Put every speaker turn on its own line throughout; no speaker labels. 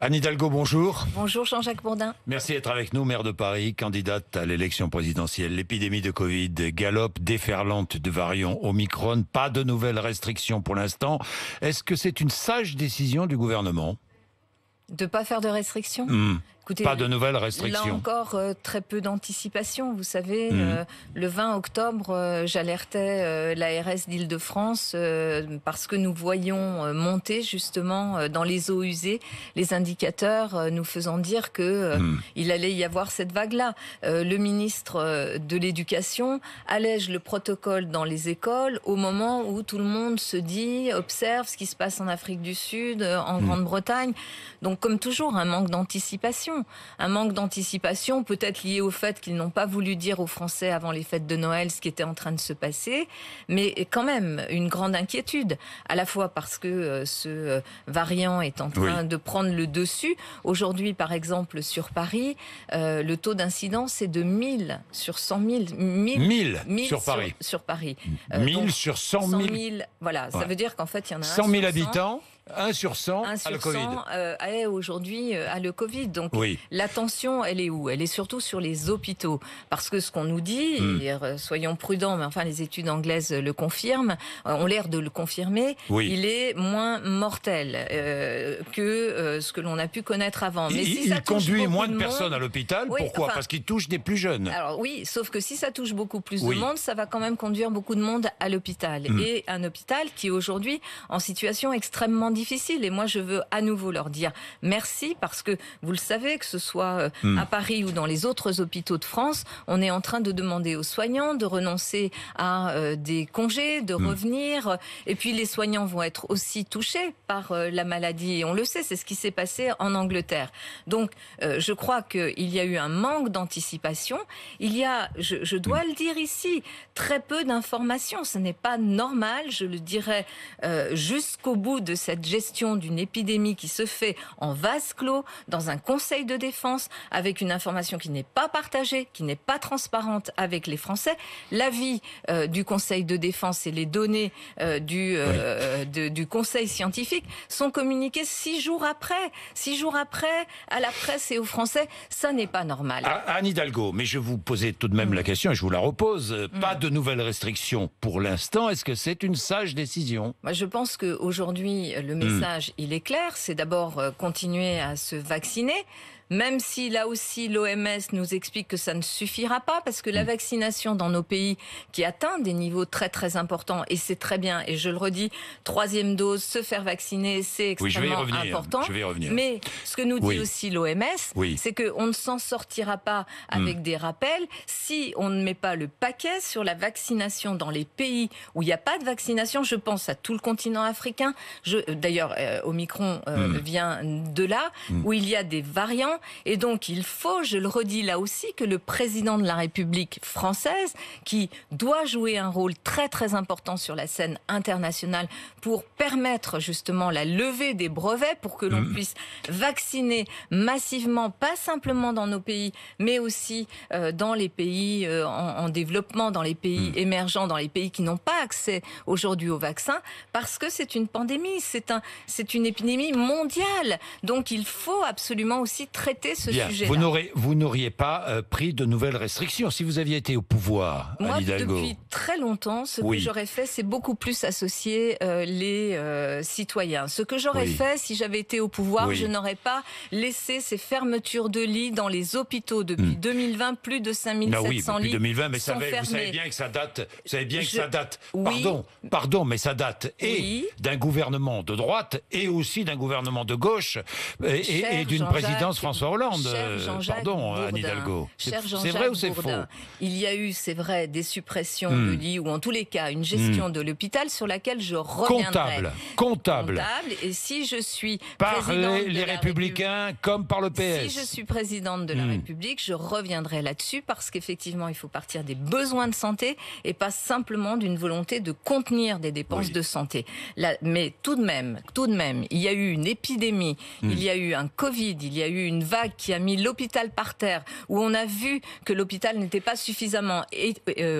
Anne Hidalgo, bonjour.
Bonjour Jean-Jacques Bourdin.
Merci d'être avec nous, maire de Paris, candidate à l'élection présidentielle. L'épidémie de Covid galope, déferlante de variants Omicron. Pas de nouvelles restrictions pour l'instant. Est-ce que c'est une sage décision du gouvernement ?
De ne pas faire de restrictions Écoutez,
pas de nouvelles restrictions.
Là encore, très peu d'anticipation. Vous savez, le 20 octobre, j'alertais l'ARS d'Île-de-France parce que nous voyions monter justement dans les eaux usées les indicateurs nous faisant dire que il allait y avoir cette vague-là. Le ministre de l'Éducation allège le protocole dans les écoles au moment où tout le monde se dit, observe ce qui se passe en Afrique du Sud, en Grande-Bretagne. Donc, comme toujours, un manque d'anticipation. Un manque d'anticipation peut-être lié au fait qu'ils n'ont pas voulu dire aux Français avant les fêtes de Noël ce qui était en train de se passer, mais quand même une grande inquiétude, à la fois parce que ce variant est en train de prendre le dessus. Aujourd'hui, par exemple, sur Paris, le taux d'incidence est de 1000 sur 100 000. 1000
sur Paris.
Sur Paris.
1000
donc,
sur 100 000.
Voilà, ça veut dire qu'en fait, il y en a
100 000 habitants. 1 sur 100 a le Covid.
Aujourd'hui a le Covid. Donc l'attention, elle est où ? Elle est surtout sur les hôpitaux. Parce que ce qu'on nous dit, et soyons prudents, mais enfin les études anglaises le confirment, ont l'air de le confirmer, il est moins mortel que ce que l'on a pu connaître avant. Mais
il conduit moins de personnes à l'hôpital. Pourquoi ? Parce qu'il touche des plus jeunes.
Alors oui, sauf que si ça touche beaucoup plus de monde, ça va quand même conduire beaucoup de monde à l'hôpital. Et un hôpital qui est aujourd'hui en situation extrêmement difficile. Et moi, je veux à nouveau leur dire merci parce que, vous le savez, que ce soit à Paris ou dans les autres hôpitaux de France, on est en train de demander aux soignants de renoncer à des congés, de revenir. Et puis, les soignants vont être aussi touchés par la maladie. Et on le sait, c'est ce qui s'est passé en Angleterre. Donc, je crois qu'il y a eu un manque d'anticipation. Il y a, je dois le dire ici, très peu d'informations. Ce n'est pas normal, je le dirais jusqu'au bout de cette gestion d'une épidémie qui se fait en vase clos, dans un conseil de défense, avec une information qui n'est pas partagée, qui n'est pas transparente avec les Français. L'avis du conseil de défense et les données du conseil scientifique sont communiquées 6 jours après. 6 jours après, à la presse et aux Français, ça n'est pas normal.
Anne Hidalgo, mais je vous posais tout de même la question et je vous la repose. Pas de nouvelles restrictions pour l'instant. Est-ce que c'est une sage décision ?
Moi, je pense qu'aujourd'hui, le message, il est clair. C'est d'abord continuer à se vacciner. Même si là aussi l'OMS nous explique que ça ne suffira pas parce que la vaccination dans nos pays qui atteint des niveaux très très importants, et c'est très bien, et je le redis, 3e dose, se faire vacciner, c'est extrêmement important.
Je vais y revenir.
Mais ce que nous dit aussi l'OMS, c'est qu'on ne s'en sortira pas avec des rappels si on ne met pas le paquet sur la vaccination dans les pays où il n'y a pas de vaccination. Je pense à tout le continent africain. D'ailleurs, Omicron vient de là, où il y a des variants. Et donc, il faut, je le redis là aussi, que le président de la République française, qui doit jouer un rôle très très important sur la scène internationale pour permettre justement la levée des brevets, pour que l'on puisse vacciner massivement, pas simplement dans nos pays, mais aussi dans les pays en développement, dans les pays émergents, dans les pays qui n'ont pas accès aujourd'hui au vaccin, parce que c'est une pandémie, c'est une épidémie mondiale. Donc, il faut absolument aussi traiter ce sujet-là.
Vous n'auriez pas pris de nouvelles restrictions si vous aviez été au pouvoir,
Moi,
Anne Hidalgo.
Depuis très longtemps, ce que j'aurais fait, c'est beaucoup plus associer les citoyens. Ce que j'aurais fait, si j'avais été au pouvoir, je n'aurais pas laissé ces fermetures de lits dans les hôpitaux. Depuis 2020, plus de 5700 lits 2020,
mais
sont fermés.
Vous savez bien que ça date. Pardon, mais ça date et d'un gouvernement de droite et aussi d'un gouvernement de gauche et d'une présidence François Hollande. Pardon, Anne Hidalgo. C'est vrai ou c'est faux ?
Il y a eu, c'est vrai, des suppressions de lits, ou en tous les cas, une gestion de l'hôpital sur laquelle je reviendrai.
Comptable.
Et si je suis
par les Républicains comme par le PS.
Si je suis présidente de la République, je reviendrai là-dessus parce qu'effectivement, il faut partir des besoins de santé et pas simplement d'une volonté de contenir des dépenses de santé. Mais tout de même, il y a eu une épidémie, il y a eu un Covid, il y a eu une vague qui a mis l'hôpital par terre, où on a vu que l'hôpital n'était pas suffisamment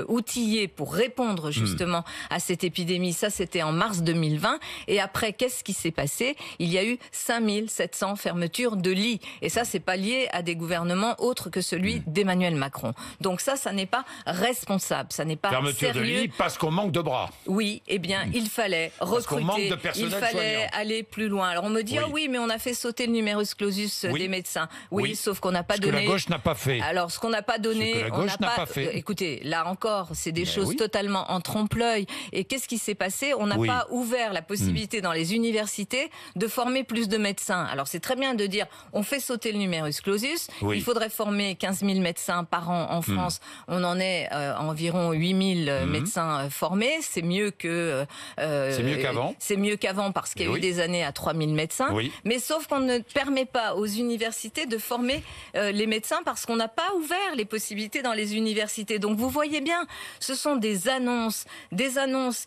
outillé pour répondre justement à cette épidémie. Ça, c'était en mars 2020. Et après, qu'est-ce qui s'est passé? Il y a eu 5700 fermetures de lits. Et ça, c'est pas lié à des gouvernements autres que celui d'Emmanuel Macron. Donc ça n'est pas responsable, ça n'est pas
fermeture
sérieux.
De lits parce qu'on manque de bras.
Oui, eh bien, il fallait recruter, il fallait aller plus loin. Alors on me dit, oui, mais on a fait sauter le numerus clausus des médecins. Oui, sauf qu'on n'a pas donné...
Ce que la gauche n'a pas fait.
Alors, ce qu'on n'a pas donné...
Ce que la gauche n'a pas fait.
Écoutez, là encore, c'est des choses totalement en trompe-l'œil. Et qu'est-ce qui s'est passé? On n'a pas ouvert la possibilité dans les universités de former plus de médecins. Alors, c'est très bien de dire, on fait sauter le numerus clausus. Il faudrait former 15 000 médecins par an en France. On en est à environ 8 000 médecins formés. C'est mieux que...
c'est mieux qu'avant.
C'est mieux qu'avant parce qu'il y a eu des années à 3 000 médecins. Mais sauf qu'on ne permet pas aux universités de former les médecins parce qu'on n'a pas ouvert les possibilités dans les universités. Donc vous voyez bien, ce sont des annonces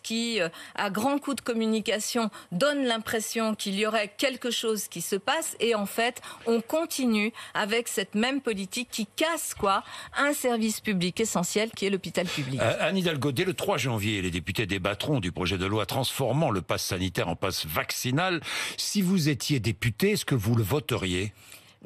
qui, à grands coups de communication, donnent l'impression qu'il y aurait quelque chose qui se passe et en fait, on continue avec cette même politique qui casse un service public essentiel qui est l'hôpital public.
Anne Hidalgo, dès le 3 janvier, les députés débattront du projet de loi transformant le pass sanitaire en pass vaccinal. Si vous étiez député, est-ce que vous le voteriez ?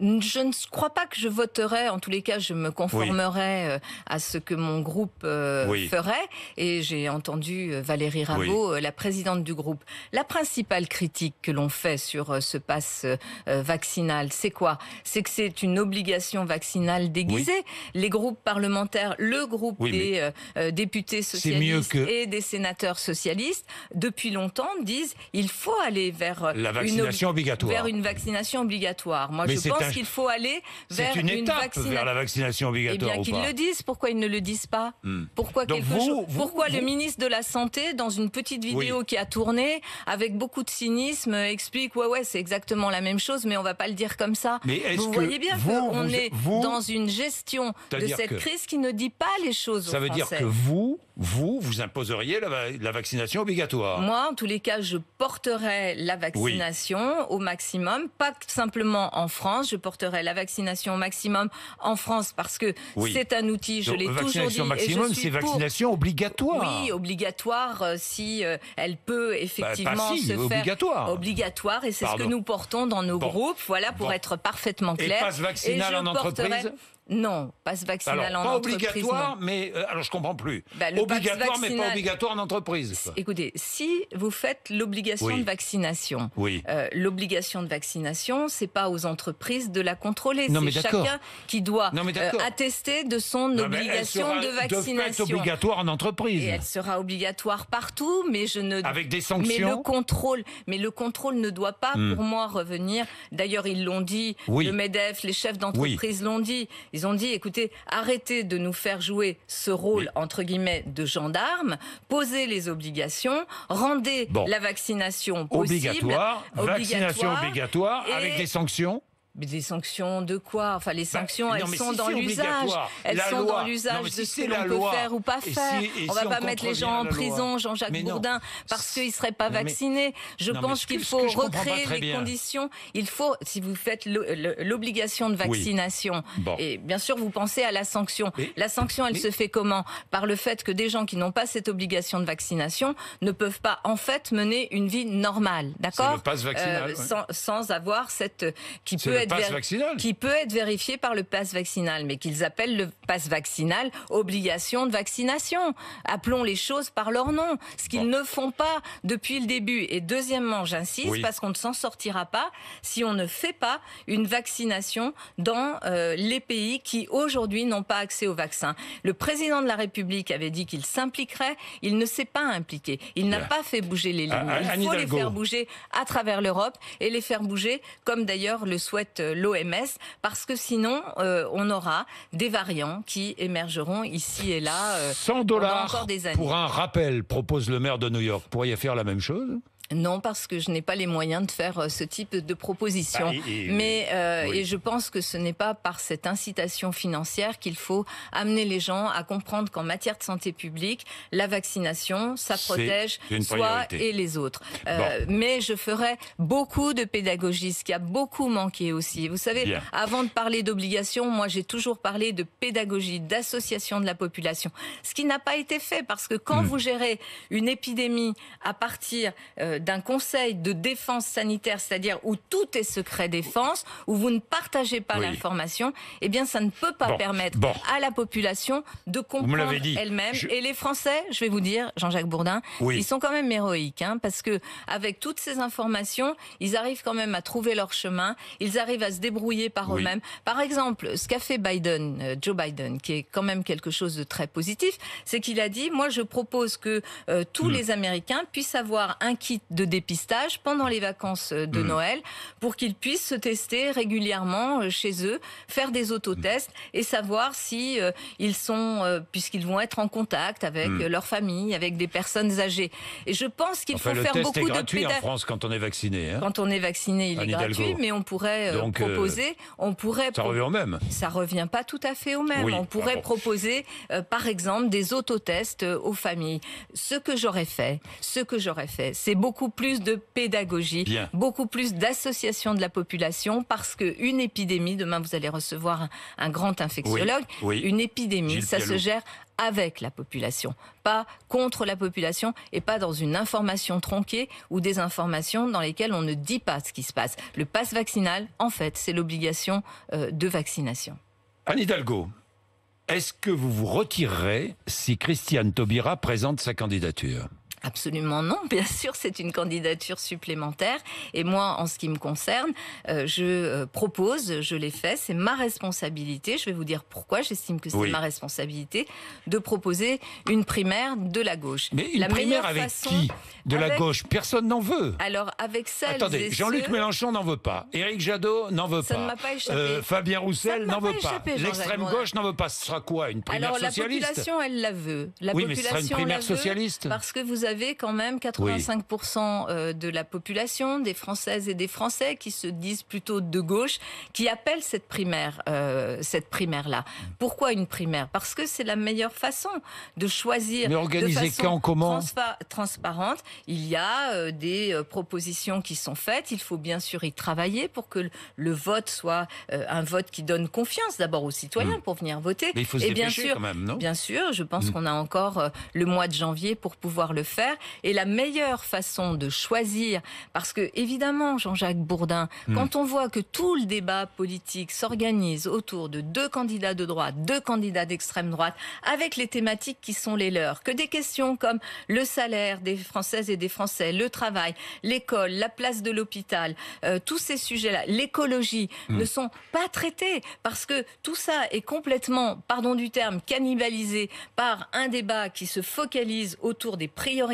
Je ne crois pas que je voterai. En tous les cas, je me conformerai à ce que mon groupe ferait. Et j'ai entendu Valérie Rabault, la présidente du groupe. La principale critique que l'on fait sur ce pass vaccinal, c'est quoi? C'est que c'est une obligation vaccinale déguisée. Les groupes parlementaires, le groupe des députés socialistes et des sénateurs socialistes, depuis longtemps, disent il faut aller vers
la vaccination obligatoire.
Vers une vaccination obligatoire. Moi, je pense qu'il faut aller vers
une étape vers la vaccination obligatoire.
Eh bien, qu'ils le disent. Pourquoi ils ne le disent pas? Pourquoi le ministre de la Santé, dans une petite vidéo qui a tourné, avec beaucoup de cynisme, explique c'est exactement la même chose, mais on va pas le dire comme ça.
Mais
vous voyez bien qu'on est dans une gestion de cette crise qui ne dit pas les choses aux Français.
Ça veut dire que vous imposeriez la vaccination obligatoire.
Moi, en tous les cas, je porterai la vaccination au maximum, pas simplement en France. Je porterai la vaccination au maximum en France parce que c'est un outil, je l'ai toujours dit.
Vaccination maximum, c'est vaccination obligatoire.
Oui, obligatoire si elle peut effectivement se faire obligatoire. Et c'est ce que nous portons dans nos groupes, pour être parfaitement clair.
Et passe vaccinal en entreprise?
Non, passe vaccinal en entreprise.
Pas obligatoire, mais alors je comprends plus. Obligatoire, mais pas obligatoire en entreprise.
Écoutez, si vous faites l'obligation de vaccination, l'obligation de vaccination, c'est pas aux entreprises de la contrôler. C'est chacun qui doit attester de son obligation de vaccination.
Elle sera obligatoire en entreprise.
Et elle sera obligatoire partout, mais
avec des sanctions.
Mais le contrôle ne doit pas, pour moi, revenir. D'ailleurs, ils l'ont dit. Le MEDEF, les chefs d'entreprise l'ont dit. Ils ont dit, écoutez, arrêtez de nous faire jouer ce rôle, entre guillemets, de gendarme, posez les obligations, rendez la vaccination possible.
Vaccination obligatoire, avec des sanctions.
Mais des sanctions de quoi? Enfin, les sanctions, elles sont dans l'usage. Elles sont dans l'usage de ce que l'on peut faire ou pas faire. On va pas mettre les gens en prison, Jean-Jacques Bourdin, parce qu'ils seraient pas vaccinés. Je pense qu'il faut recréer les conditions. Il faut, si vous faites l'obligation de vaccination, et bien sûr, vous pensez à la sanction. La sanction, elle se fait comment? Par le fait que des gens qui n'ont pas cette obligation de vaccination ne peuvent pas, en fait, mener une vie normale. D'accord?
C'est le pass vaccinal.
Sans avoir cette, qui peut être vérifié par le pass vaccinal, mais qu'ils appellent le pass vaccinal obligation de vaccination. Appelons les choses par leur nom, ce qu'ils ne font pas depuis le début. Et deuxièmement, j'insiste, parce qu'on ne s'en sortira pas si on ne fait pas une vaccination dans les pays qui aujourd'hui n'ont pas accès au vaccin. Le président de la République avait dit qu'il s'impliquerait, il ne s'est pas impliqué. Il n'a pas fait bouger les lignes. Il faut les faire bouger à travers l'Europe et les faire bouger, comme d'ailleurs le souhaite l'OMS, parce que sinon on aura des variants qui émergeront ici et là
$100
pendant encore des années.
Pour un rappel, propose le maire de New York. Pourriez faire la même chose?
Non, parce que je n'ai pas les moyens de faire ce type de proposition. Et je pense que ce n'est pas par cette incitation financière qu'il faut amener les gens à comprendre qu'en matière de santé publique, la vaccination, ça protège soi et les autres. Mais je ferai beaucoup de pédagogie, ce qui a beaucoup manqué aussi. Vous savez, avant de parler d'obligation, moi j'ai toujours parlé de pédagogie, d'association de la population. Ce qui n'a pas été fait, parce que quand vous gérez une épidémie à partir d'un conseil de défense sanitaire, c'est-à-dire où tout est secret défense, où vous ne partagez pas l'information, eh bien ça ne peut pas permettre à la population de comprendre elle-même. Et les Français, je vais vous dire, Jean-Jacques Bourdin, ils sont quand même héroïques, parce que avec toutes ces informations, ils arrivent quand même à trouver leur chemin, ils arrivent à se débrouiller par eux-mêmes. Par exemple, ce qu'a fait Joe Biden, qui est quand même quelque chose de très positif, c'est qu'il a dit, moi je propose que tous les Américains puissent avoir un kit de dépistage pendant les vacances de Noël pour qu'ils puissent se tester régulièrement chez eux, faire des autotests et savoir si ils sont, puisqu'ils vont être en contact avec leur famille, avec des personnes âgées. Et je pense qu'il faut faire beaucoup de...
Le test est gratuit en France quand on est vacciné.
Quand on est vacciné, il est gratuit, mais on pourrait proposer...
ça revient au même.
Ça revient pas tout à fait au même. On pourrait proposer, par exemple, des autotests aux familles. Ce que j'aurais fait, c'est beaucoup plus de pédagogie, beaucoup plus d'association de la population, parce qu'une épidémie, demain vous allez recevoir un grand infectiologue, une épidémie, ça se gère avec la population, pas contre la population et pas dans une information tronquée ou des informations dans lesquelles on ne dit pas ce qui se passe. Le pass vaccinal, en fait, c'est l'obligation de vaccination.
Anne Hidalgo, est-ce que vous vous retirerez si Christiane Taubira présente sa candidature ?
Absolument non, bien sûr, c'est une candidature supplémentaire. Et moi, en ce qui me concerne, je propose, je l'ai fait, c'est ma responsabilité. Je vais vous dire pourquoi j'estime que c'est ma responsabilité de proposer une primaire de la gauche.
Mais une primaire avec qui ? De la gauche ? Personne n'en veut.
Alors, avec celles
Attendez, Jean-Luc Mélenchon n'en veut pas. Éric Jadot n'en veut pas.
Ça ne m'a pas échappé.
Fabien Roussel n'en veut pas. L'extrême gauche n'en veut pas. Ce sera quoi ? Une primaire socialiste ?
Alors, la population, elle la veut.
Mais ce sera une primaire socialiste.
Parce que vous avez quand même 85% de la population, des Françaises et des Français qui se disent plutôt de gauche, qui appellent cette primaire-là. Pourquoi une primaire ? Parce que c'est la meilleure façon de choisir de façon transparente. Il y a des propositions qui sont faites. Il faut bien sûr y travailler pour que le vote soit un vote qui donne confiance d'abord aux citoyens pour venir voter.
Mais il faut se dépêcher quand même, non ?
Bien sûr, je pense qu'on a encore le mois de janvier pour pouvoir le faire. Et la meilleure façon de choisir, parce que évidemment, Jean-Jacques Bourdin, quand on voit que tout le débat politique s'organise autour de 2 candidats de droite, 2 candidats d'extrême droite, avec les thématiques qui sont les leurs, que des questions comme le salaire des Françaises et des Français, le travail, l'école, la place de l'hôpital, tous ces sujets-là, l'écologie, ne sont pas traités, parce que tout ça est complètement, pardon du terme, cannibalisé par un débat qui se focalise autour des priorités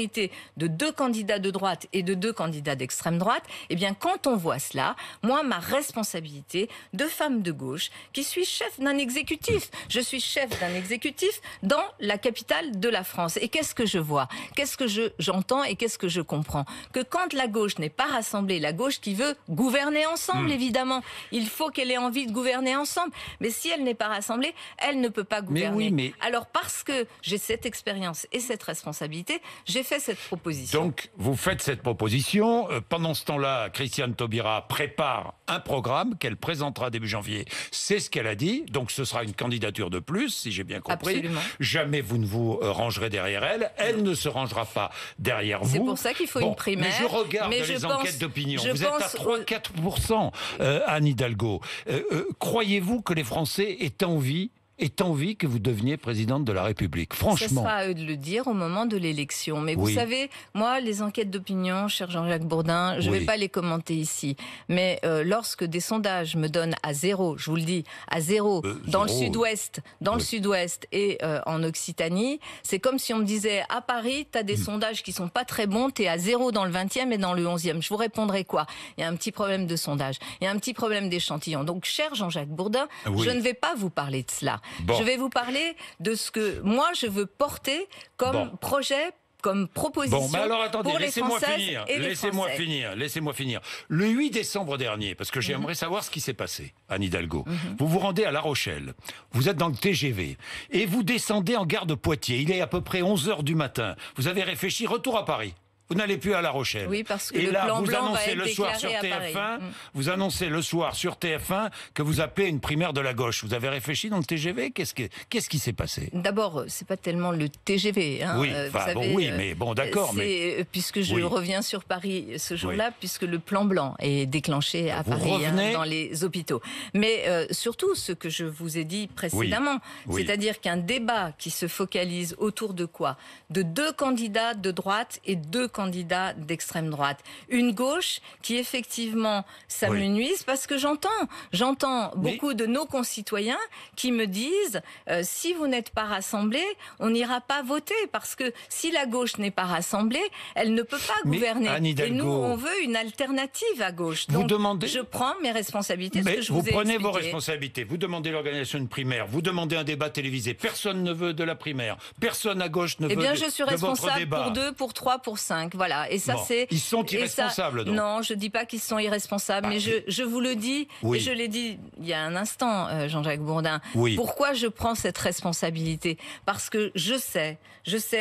de 2 candidats de droite et de 2 candidats d'extrême droite. Eh bien, quand on voit cela, moi, ma responsabilité de femme de gauche, qui suis chef d'un exécutif, je suis chef d'un exécutif dans la capitale de la France. Et qu'est-ce que je vois ? Qu'est-ce que j'entends et qu'est-ce que je comprends ? Que quand la gauche n'est pas rassemblée, la gauche qui veut gouverner ensemble, évidemment, il faut qu'elle ait envie de gouverner ensemble. Mais si elle n'est pas rassemblée, elle ne peut pas gouverner. Alors, parce que j'ai cette expérience et cette responsabilité, j'ai fait cette proposition.
Donc, vous faites cette proposition. Pendant ce temps-là, Christiane Taubira prépare un programme qu'elle présentera début janvier. C'est ce qu'elle a dit. Donc, ce sera une candidature de plus, si j'ai bien compris.
Absolument.
Jamais vous ne vous rangerez derrière elle. Elle ne se rangera pas derrière vous.
C'est pour ça qu'il faut une primaire.
Mais je regarde les enquêtes d'opinion. Vous êtes à 3-4%, Anne Hidalgo. Croyez-vous que les Français aient envie que vous deveniez présidente de la République? Franchement.
Ce sera à eux de le dire au moment de l'élection. Mais vous savez, moi, les enquêtes d'opinion, cher Jean-Jacques Bourdin, je ne vais pas les commenter ici. Mais lorsque des sondages me donnent à 0, je vous le dis, à 0, dans le sud-ouest, le sud-ouest et en Occitanie, c'est comme si on me disait, à Paris, tu as des sondages qui sont pas très bons, tu es à 0 dans le 20e et dans le 11e. Je vous répondrai quoi? Il y a un petit problème de sondage, il y a un petit problème d'échantillon. Donc, cher Jean-Jacques Bourdin, je ne vais pas vous parler de cela. Je vais vous parler de ce que moi je veux porter comme projet comme proposition
bon, mais alors, attendez,
pour les Françaises et les Français.
Laissez-moi finir. Le 8 décembre dernier, parce que j'aimerais savoir ce qui s'est passé, Anne Hidalgo, vous vous rendez à La Rochelle, vous êtes dans le TGV, et vous descendez en gare de Poitiers. Il est à peu près 11h du matin. Vous avez réfléchi, retour à Paris. Vous n'allez plus à La Rochelle.
Oui, parce que
et
le
là,
plan
vous
blanc
annoncez
va être
le soir sur
déclaré à
TF1,
Paris.
vous annoncez le soir sur TF1 que vous appelez une primaire de la gauche. Vous avez réfléchi dans le TGV? Qu'est-ce qui s'est passé?
D'abord, c'est pas tellement le TGV. Hein.
Oui, mais bon, d'accord.
Puisque je reviens sur Paris ce jour-là, puisque le plan blanc est déclenché à Paris, dans les hôpitaux. Mais surtout, ce que je vous ai dit précédemment, c'est-à-dire qu'un débat qui se focalise autour de quoi? De 2 candidats de droite et 2 candidats d'extrême droite. Une gauche qui effectivement s'amenuise parce que j'entends beaucoup de nos concitoyens qui me disent si vous n'êtes pas rassemblés, on n'ira pas voter parce que si la gauche n'est pas rassemblée, elle ne peut pas gouverner. Et nous, on veut une alternative à gauche. Donc, je prends mes responsabilités.
Mais
vous
prenez vos responsabilités. Vous demandez l'organisation d'une primaire. Vous demandez un débat télévisé. Personne ne veut de la primaire. Personne à gauche ne veut de votre débat.
Je suis responsable pour 2, pour 3 , pour 5. Voilà. Et ça,
ils sont irresponsables, donc.
Non, je ne dis pas qu'ils sont irresponsables, mais je vous le dis, et je l'ai dit il y a un instant, Jean-Jacques Bourdin. Pourquoi je prends cette responsabilité? Parce que je sais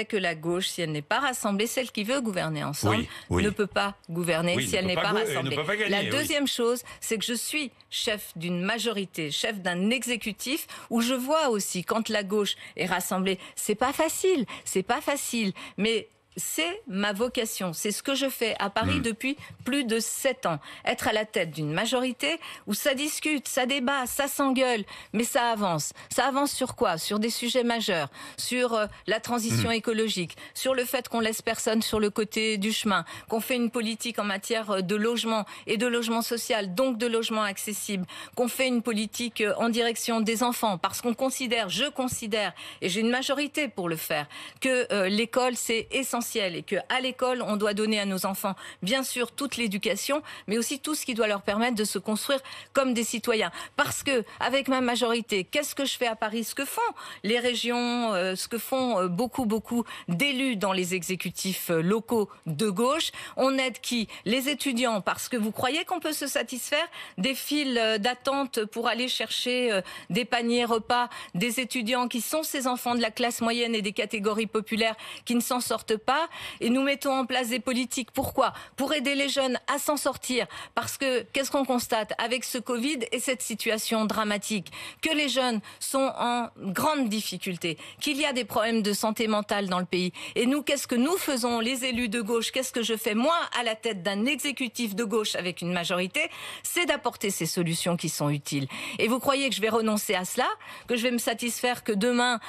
que la gauche, si elle n'est pas rassemblée, celle qui veut gouverner ensemble, ne peut pas gouverner si elle n'est pas rassemblée. La deuxième chose, c'est que je suis chef d'une majorité, chef d'un exécutif, où je vois aussi, quand la gauche est rassemblée, c'est pas facile, mais c'est ma vocation, c'est ce que je fais à Paris depuis plus de 7 ans. Être à la tête d'une majorité où ça discute, ça débat, ça s'engueule, mais ça avance. Ça avance sur quoi? Sur des sujets majeurs, sur la transition écologique, sur le fait qu'on laisse personne sur le côté du chemin, qu'on fait une politique en matière de logement et de logement social, donc de logement accessible, qu'on fait une politique en direction des enfants, parce qu'on considère, je considère, et j'ai une majorité pour le faire, que l'école c'est essentiel et qu'à l'école, on doit donner à nos enfants, bien sûr, toute l'éducation, mais aussi tout ce qui doit leur permettre de se construire comme des citoyens. Parce que, avec ma majorité, qu'est-ce que je fais à Paris? Ce que font les régions, ce que font beaucoup d'élus dans les exécutifs locaux de gauche. On aide qui? Les étudiants, parce que vous croyez qu'on peut se satisfaire des files d'attente pour aller chercher des paniers repas, des étudiants qui sont ces enfants de la classe moyenne et des catégories populaires qui ne s'en sortent pas. Et nous mettons en place des politiques. Pourquoi? Pour aider les jeunes à s'en sortir. Parce que, qu'est-ce qu'on constate avec ce Covid et cette situation dramatique? Que les jeunes sont en grande difficulté, qu'il y a des problèmes de santé mentale dans le pays. Et nous, qu'est-ce que nous faisons, les élus de gauche? Qu'est-ce que je fais, moi, à la tête d'un exécutif de gauche avec une majorité? C'est d'apporter ces solutions qui sont utiles. Et vous croyez que je vais renoncer à cela? Que je vais me satisfaire que demain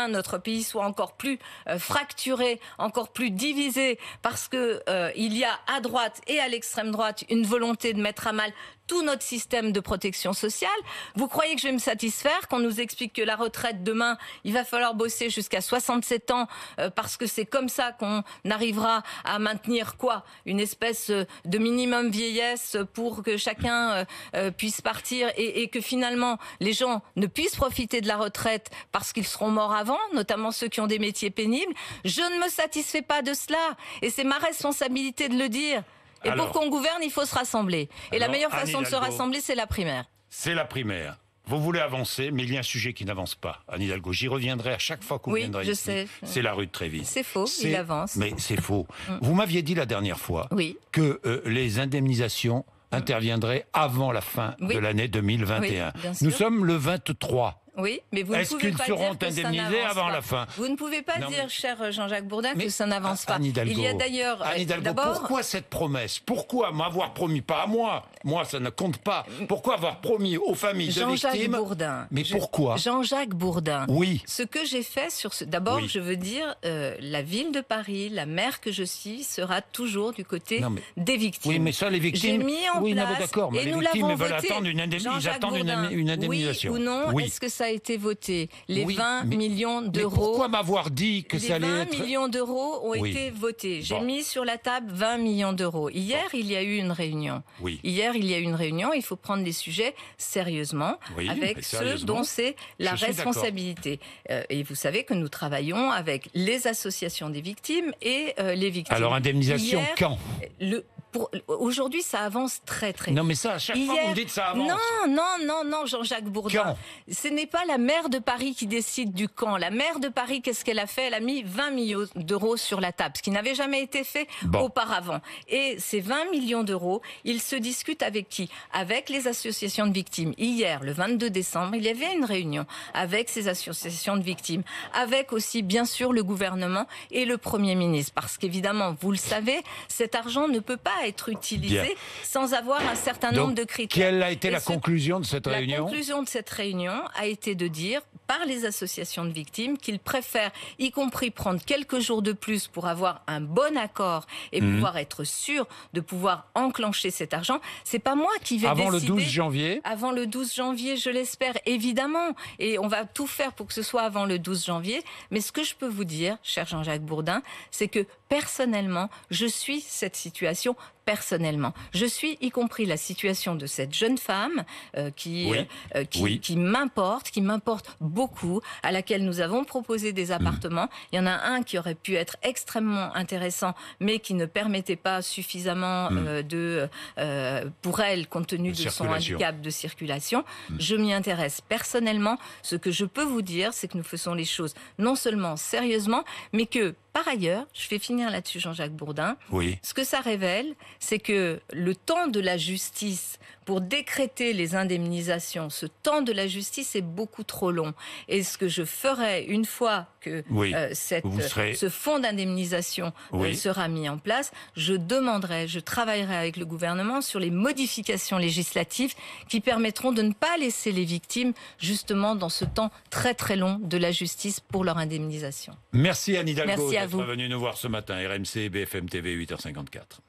notre pays soit encore plus fracturé, encore plus divisé, parce que il y a à droite et à l'extrême droite une volonté de mettre à mal tout notre système de protection sociale. Vous croyez que je vais me satisfaire qu'on nous explique que la retraite demain, il va falloir bosser jusqu'à 67 ans parce que c'est comme ça qu'on arrivera à maintenir quoi? Une espèce de minimum vieillesse pour que chacun puisse partir et que finalement les gens ne puissent profiter de la retraite parce qu'ils seront morts avant, notamment ceux qui ont des métiers pénibles. Je ne me satisfais pas de cela et c'est ma responsabilité de le dire. Et pour qu'on gouverne, il faut se rassembler. Et la meilleure façon de se rassembler, c'est la primaire.
C'est la primaire. Vous voulez avancer, mais il y a un sujet qui n'avance pas, Anne Hidalgo. J'y reviendrai à chaque fois qu'on viendra ici.
Sais.
C'est la rue de Trévise.
C'est faux, il avance.
Mais c'est faux. Vous m'aviez dit la dernière fois que les indemnisations interviendraient avant la fin de l'année 2021. Nous sommes le 23.
Oui, mais vous ne pouvez pas dire que ça n'avance pas. Est-ce qu'ils seront indemnisés avant la fin? Vous ne pouvez pas dire, cher Jean-Jacques Bourdin, que ça n'avance pas.
Anne Hidalgo,
il y a d'ailleurs...
Anne Hidalgo, pourquoi cette promesse? Pourquoi m'avoir promis? Pas à moi. Moi, ça ne compte pas. Pourquoi avoir promis aux familles de victimes?
Bourdin.
Mais pourquoi?
Jean-Jacques Bourdin.
Oui.
Ce que j'ai fait sur ce... D'abord, je veux dire, la ville de Paris, la maire que je suis, sera toujours du côté des victimes.
Oui, mais ça, les victimes...
J'ai mis en place...
d'accord, mais les victimes veulent attendre une indemnisation.
Oui ou non, est-ce que ça a a été voté, les 20 millions d'euros...
Pourquoi m'avoir dit que ça allait être...
Les 20 millions d'euros ont été votés. J'ai mis sur la table 20 millions d'euros. Hier, il y a eu une réunion. Hier, il y a eu une réunion. Il faut prendre les sujets sérieusement, avec ceux dont c'est la responsabilité. Et vous savez que nous travaillons avec les associations des victimes et les victimes.
Alors, indemnisation quand ?
Aujourd'hui, ça avance très très vite.
Non, mais ça, à chaque fois, vous me dites ça avance.
Non, Jean-Jacques Bourdin. Ce n'est pas la maire de Paris qui décide du quand. La maire de Paris, qu'est-ce qu'elle a fait ? Elle a mis 20 millions d'euros sur la table, ce qui n'avait jamais été fait auparavant. Et ces 20 millions d'euros, ils se discutent avec qui ? Avec les associations de victimes. Hier, le 22 décembre, il y avait une réunion avec ces associations de victimes, avec aussi, bien sûr, le gouvernement et le Premier ministre. Parce qu'évidemment, vous le savez, cet argent ne peut pas être utilisé sans avoir un certain nombre de critères.
Quelle a été la conclusion de cette réunion ?
La conclusion de cette réunion a été de dire, par les associations de victimes, qu'ils préfèrent, y compris prendre quelques jours de plus pour avoir un bon accord et pouvoir être sûr de pouvoir enclencher cet argent. C'est pas moi qui vais décider.
Avant le 12 janvier ?
Avant le 12 janvier, je l'espère, évidemment. Et on va tout faire pour que ce soit avant le 12 janvier. Mais ce que je peux vous dire, cher Jean-Jacques Bourdin, c'est que personnellement, je suis cette situation personnellement. Je suis y compris la situation de cette jeune femme qui m'importe beaucoup, à laquelle nous avons proposé des appartements. Il y en a un qui aurait pu être extrêmement intéressant, mais qui ne permettait pas suffisamment pour elle, compte tenu de son handicap de circulation. Je m'y intéresse personnellement. Ce que je peux vous dire, c'est que nous faisons les choses non seulement sérieusement, mais que par ailleurs, je vais finir là-dessus, Jean-Jacques Bourdin. Ce que ça révèle, c'est que le temps de la justice pour décréter les indemnisations, ce temps de la justice est beaucoup trop long. Et ce que je ferai une fois que ce fonds d'indemnisation sera mis en place, je travaillerai avec le gouvernement sur les modifications législatives qui permettront de ne pas laisser les victimes justement dans ce temps très très long de la justice pour leur indemnisation.
Merci Anne Hidalgo
d'être
venue nous voir ce matin, RMC, BFM TV, 8h54.